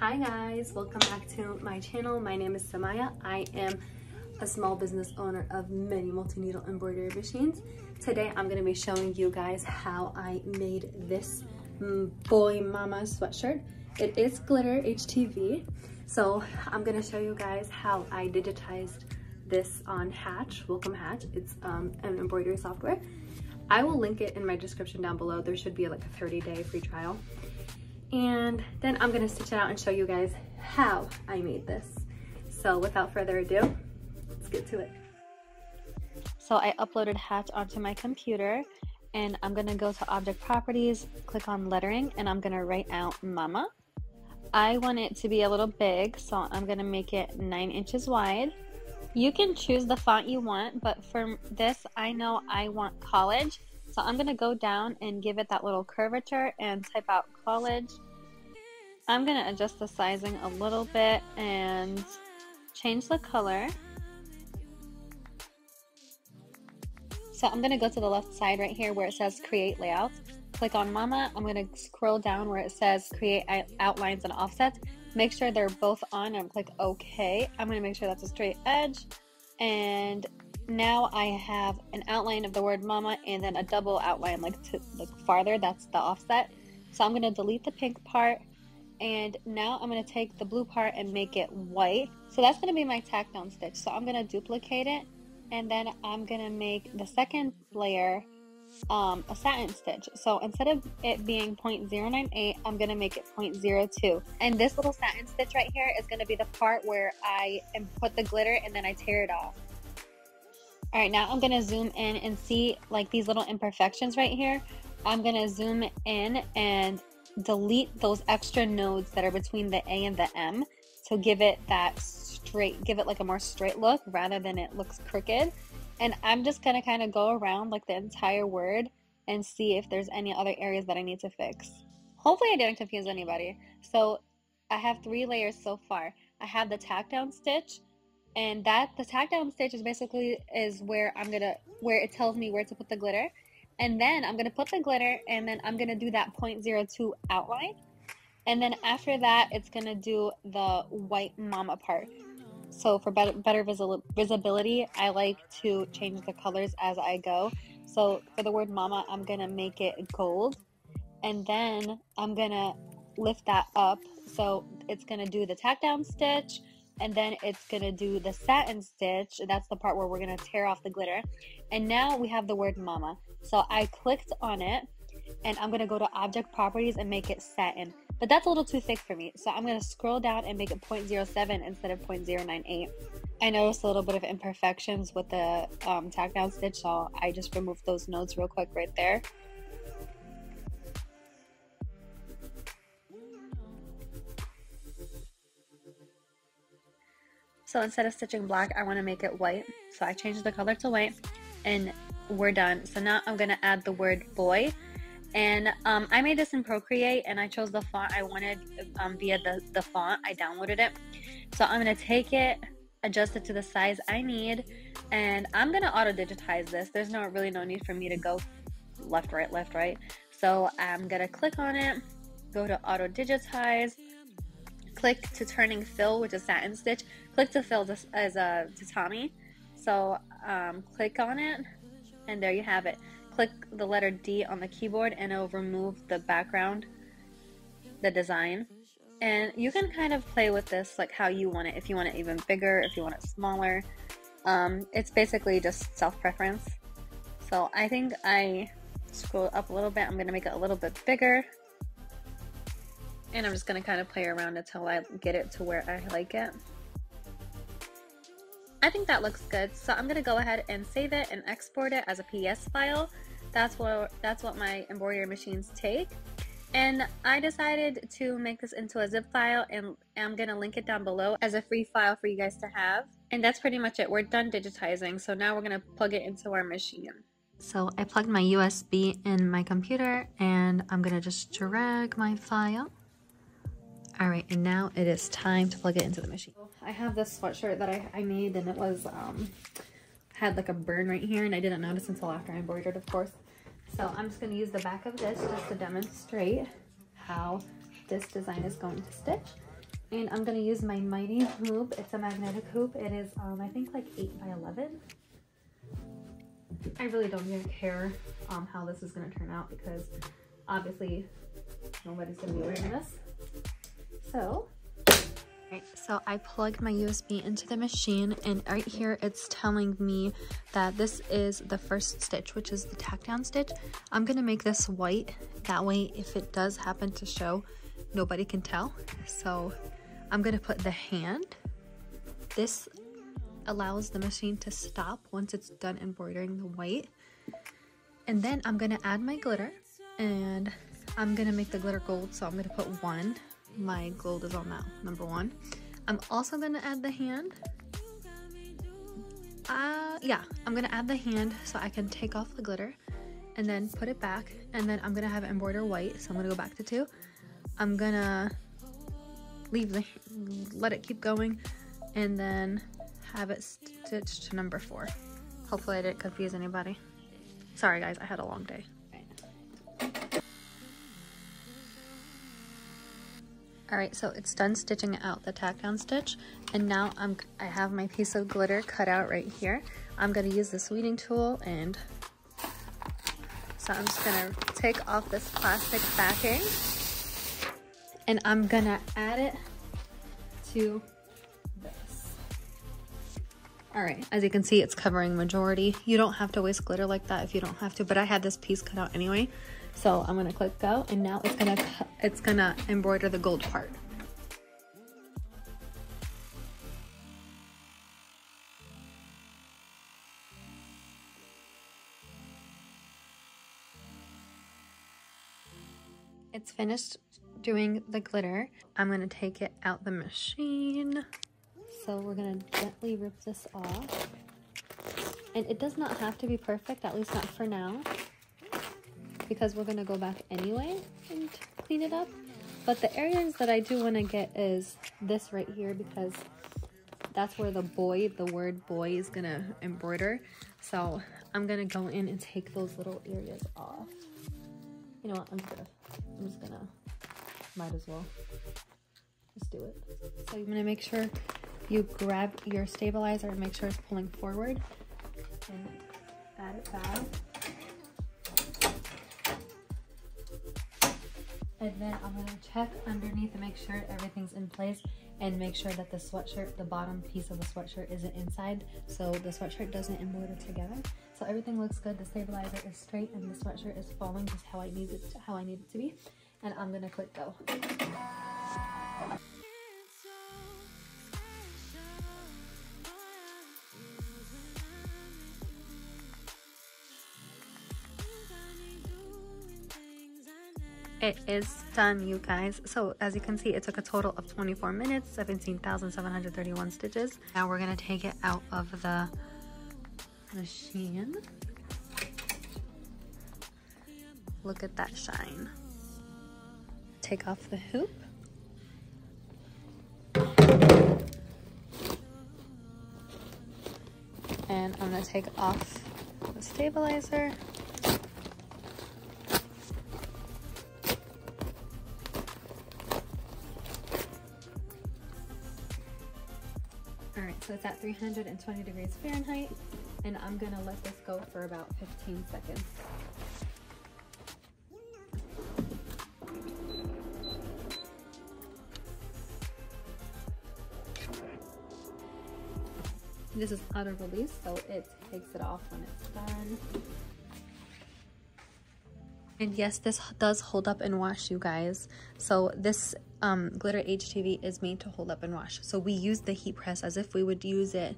Hi guys, welcome back to my channel. My name is Samaya. I am a small business owner of many multi-needle embroidery machines. Today I'm going to be showing you guys how I made this boy mama sweatshirt. It is glitter HTV. So I'm going to show you guys how I digitized this on Hatch, Welcome Hatch. It's an embroidery software. I will link it in my description down below. There should be like a 30-day free trial. And then I'm gonna stitch it out and show you guys how I made this. So without further ado, let's get to it. So I uploaded Hatch onto my computer and I'm gonna go to Object Properties, click on Lettering, and I'm gonna write out Mama. I want it to be a little big, so I'm gonna make it 9 inches wide. You can choose the font you want, but for this, I know I want college. So I'm gonna go down and give it that little curvature and type out college. I'm gonna adjust the sizing a little bit and change the color. So I'm gonna go to the left side right here where it says create layouts. Click on Mama. I'm gonna scroll down where it says create outlines and offsets. Make sure they're both on and click OK. I'm gonna make sure that's a straight edge. And now I have an outline of the word mama and then a double outline like farther. That's the offset. So I'm going to delete the pink part, and now I'm going to take the blue part and make it white. So that's going to be my tack down stitch. So I'm going to duplicate it, and then I'm going to make the second layer a satin stitch. So instead of it being 0.098, I'm going to make it 0.02. And this little satin stitch right here is going to be the part where I put the glitter and then I tear it off. All right, now I'm gonna zoom in and see like these little imperfections right here. I'm gonna zoom in and delete those extra nodes that are between the A and the M to give it that straight, give it like a more straight look rather than it looks crooked. And I'm just gonna kind of go around like the entire word and see if there's any other areas that I need to fix. Hopefully I didn't confuse anybody. So I have 3 layers so far. I have the tack down stitch, and the tack down stitch is basically where where it tells me where to put the glitter. And then I'm gonna put the glitter, and then I'm gonna do that 0.02 outline. And then after that, it's gonna do the white mama part. So for better visibility, I like to change the colors as I go. So for the word mama, I'm gonna make it gold. And then I'm gonna lift that up. So it's gonna do the tack down stitch, and then it's gonna do the satin stitch. That's the part where we're gonna tear off the glitter. And now we have the word mama. So I clicked on it, and I'm gonna go to Object Properties and make it satin. But that's a little too thick for me. So I'm gonna scroll down and make it 0.07 instead of 0.098. I noticed a little bit of imperfections with the tack down stitch, so I just removed those nodes real quick right there. So instead of stitching black, I want to make it white. So I changed the color to white, and we're done. So now I'm going to add the word boy. And I made this in Procreate, and I chose the font I wanted via the font. I downloaded it. So I'm going to take it, adjust it to the size I need, and I'm going to auto-digitize this. There's really no need for me to go left, right. So I'm going to click on it, go to auto-digitize, click to turning fill, which is satin stitch. Click to fill as a tatami. So click on it, and there you have it. Click the letter D on the keyboard, and it'll remove the background, the design. And you can kind of play with this like how you want it. If you want it even bigger, if you want it smaller. It's basically just self-preference. So I think I scroll up a little bit. I'm going to make it a little bit bigger. And I'm just going to kind of play around until I get it to where I like it. I think that looks good. So I'm going to go ahead and save it and export it as a PS file. That's what my embroidery machines take. And I decided to make this into a zip file, and I'm going to link it down below as a free file for you guys to have. And that's pretty much it. We're done digitizing. So now we're going to plug it into our machine. So I plugged my USB in my computer, and I'm going to just drag my file. All right, and now it is time to plug it into the machine. I have this sweatshirt that I made, and it was had like a burn right here, and I didn't notice until after I embroidered, of course. So I'm just going to use the back of this just to demonstrate how this design is going to stitch. And I'm gonna use my mighty hoop. It's a magnetic hoop. It is, I think like 8 by 11. I really don't even care how this is gonna turn out because obviously nobody's gonna be wearing this. So, right, so I plugged my USB into the machine, and right here it's telling me that this is the first stitch, which is the tack down stitch. I'm gonna make this white. That way, if it does happen to show, nobody can tell. So I'm gonna put the hand. This allows the machine to stop once it's done embroidering the white. And then I'm gonna add my glitter, and I'm gonna make the glitter gold, so I'm gonna put 1. My gold is on now, number 1. I'm also gonna add the hand. Yeah, I'm gonna add the hand so I can take off the glitter and then put it back, and then I'm gonna have it embroider white, so I'm gonna go back to 2. I'm gonna let it keep going, and then have it stitched to number 4. Hopefully I didn't confuse anybody. Sorry guys, I had a long day. Alright, so it's done stitching out the tack down stitch, and now I have my piece of glitter cut out right here. I'm gonna use this weeding tool, and so I'm just gonna take off this plastic backing, and I'm gonna add it to this. Alright, as you can see, it's covering majority. You don't have to waste glitter like that if you don't have to, but I had this piece cut out anyway. So I'm gonna click go, and now it's gonna embroider the gold part. It's finished doing the glitter. I'm gonna take it out the machine. So we're gonna gently rip this off. And it does not have to be perfect, at least not for now, because we're gonna go back anyway and clean it up. But the areas that I do wanna get is this right here, because that's where the word boy is gonna embroider. So I'm gonna go in and take those little areas off. You know what, I'm just gonna, might as well just do it. So you're gonna make sure you grab your stabilizer and make sure it's pulling forward, and add it back. And then I'm gonna check underneath and make sure everything's in place, and make sure that the sweatshirt, the bottom piece of the sweatshirt isn't inside, so the sweatshirt doesn't embroider together. So everything looks good. The stabilizer is straight, and the sweatshirt is falling just how I need it to be. And I'm gonna click go. It is done, you guys. So as you can see, it took a total of 24 minutes, 17,731 stitches. Now we're gonna take it out of the machine. Look at that shine. Take off the hoop. And I'm gonna take off the stabilizer. Alright, so it's at 320 degrees Fahrenheit, and I'm gonna let this go for about 15 seconds. This is auto release, so it takes it off when it's done. And yes, this does hold up and wash, you guys. So this glitter HTV is made to hold up and wash. So we use the heat press as if we would use it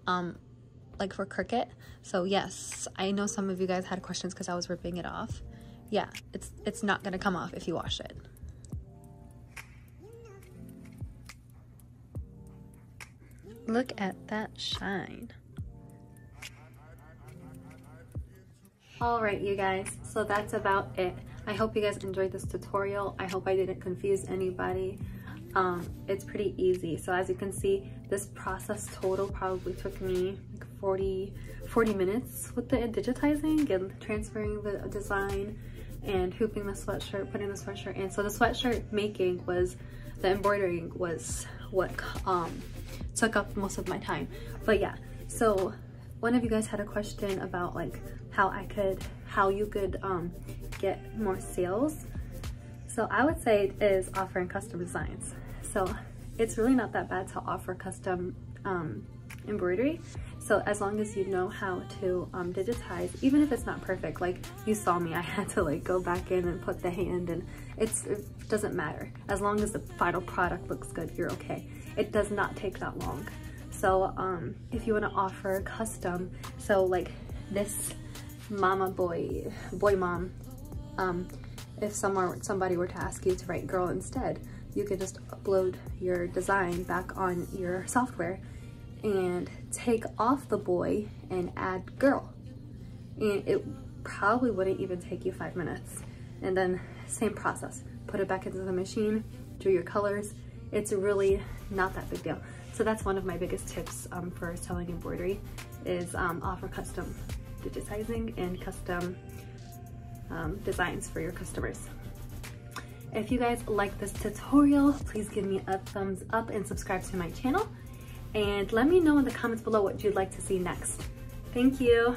like for Cricut. So yes, I know some of you guys had questions because I was ripping it off. Yeah, it's not gonna come off if you wash it. Look at that shine. Alright, you guys, so that's about it. I hope you guys enjoyed this tutorial. I hope I didn't confuse anybody. It's pretty easy. So as you can see, this process total probably took me like 40 minutes with the digitizing and transferring the design and hooping the sweatshirt, putting the sweatshirt in. So the sweatshirt making was the embroidering was what took up most of my time. But yeah, so one of you guys had a question about like how you could get more sales. So I would say it is offering custom designs. So it's really not that bad to offer custom embroidery. So as long as you know how to digitize, even if it's not perfect, like you saw me, I had to like go back in and put the hand, and it doesn't matter. As long as the final product looks good, you're okay. It does not take that long. So if you want to offer custom, so like this mama boy mom, if somebody were to ask you to write girl instead, you could just upload your design back on your software and take off the boy and add girl. And it probably wouldn't even take you 5 minutes. And then same process, put it back into the machine, do your colors. It's really not that big deal. So that's one of my biggest tips for selling embroidery is offer custom digitizing and custom designs for your customers. If you guys like this tutorial, please give me a thumbs up and subscribe to my channel. And let me know in the comments below what you'd like to see next. Thank you.